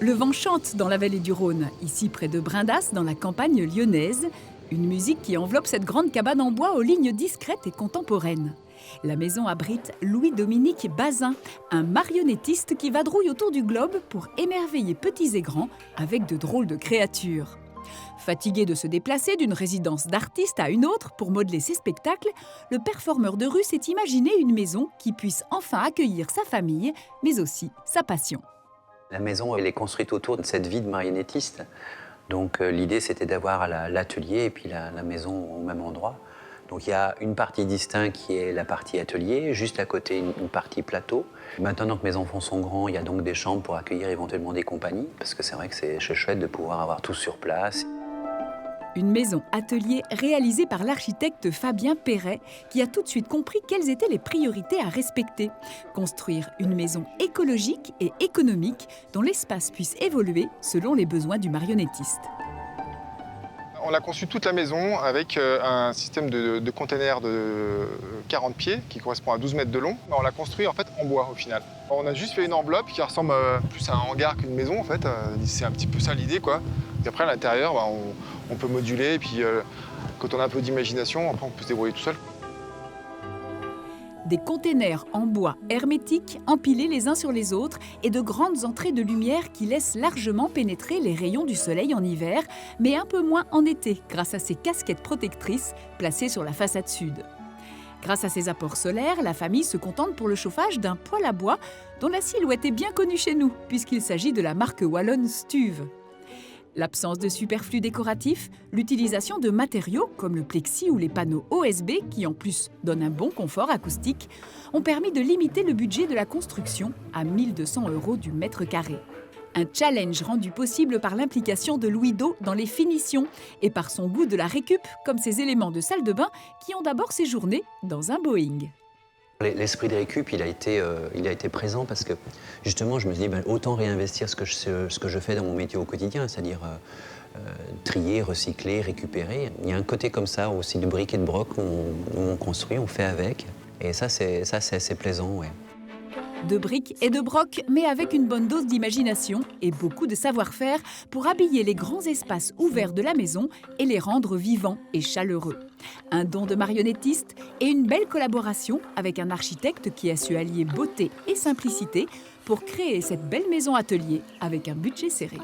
Le vent chante dans la vallée du Rhône, ici près de Brindas, dans la campagne lyonnaise. Une musique qui enveloppe cette grande cabane en bois aux lignes discrètes et contemporaines. La maison abrite Louis-Dominique Bazin, un marionnettiste qui vadrouille autour du globe pour émerveiller petits et grands avec de drôles de créatures. Fatigué de se déplacer d'une résidence d'artiste à une autre pour modeler ses spectacles, le performeur de rue s'est imaginé une maison qui puisse enfin accueillir sa famille, mais aussi sa passion. La maison, elle est construite autour de cette vie de marionnettiste. Donc l'idée, c'était d'avoir l'atelier et puis la maison au même endroit. Donc il y a une partie distincte qui est la partie atelier, juste à côté une partie plateau. Maintenant que mes enfants sont grands, il y a donc des chambres pour accueillir éventuellement des compagnies, parce que c'est vrai que c'est chouette de pouvoir avoir tout sur place. Une maison atelier réalisée par l'architecte Fabien Perret, qui a tout de suite compris quelles étaient les priorités à respecter. Construire une maison écologique et économique dont l'espace puisse évoluer selon les besoins du marionnettiste. On a conçu toute la maison avec un système de containers de 40 pieds qui correspond à 12 mètres de long. On l'a construit en fait en bois au final. On a juste fait une enveloppe qui ressemble plus à un hangar qu'une maison en fait. C'est un petit peu ça l'idée quoi. Et après à l'intérieur, on peut moduler et puis quand on a un peu d'imagination, après on peut se débrouiller tout seul. Des containers en bois hermétiques empilés les uns sur les autres et de grandes entrées de lumière qui laissent largement pénétrer les rayons du soleil en hiver, mais un peu moins en été grâce à ces casquettes protectrices placées sur la façade sud. Grâce à ces apports solaires, la famille se contente pour le chauffage d'un poêle à bois dont la silhouette est bien connue chez nous puisqu'il s'agit de la marque wallonne Stuve. L'absence de superflu décoratif, l'utilisation de matériaux comme le plexi ou les panneaux OSB, qui en plus donnent un bon confort acoustique, ont permis de limiter le budget de la construction à 1 200 € du mètre carré. Un challenge rendu possible par l'implication de Louis Do dans les finitions et par son goût de la récup, comme ces éléments de salle de bain qui ont d'abord séjourné dans un Boeing. L'esprit de récup, il a été présent parce que justement, je me suis dit, autant réinvestir ce que je fais dans mon métier au quotidien, c'est-à-dire trier, recycler, récupérer. Il y a un côté comme ça aussi de briques et de broc où on construit, on fait avec. Et ça, c'est assez plaisant, ouais. De briques et de broc, mais avec une bonne dose d'imagination et beaucoup de savoir-faire pour habiller les grands espaces ouverts de la maison et les rendre vivants et chaleureux. Un don de marionnettiste et une belle collaboration avec un architecte qui a su allier beauté et simplicité pour créer cette belle maison atelier avec un budget serré.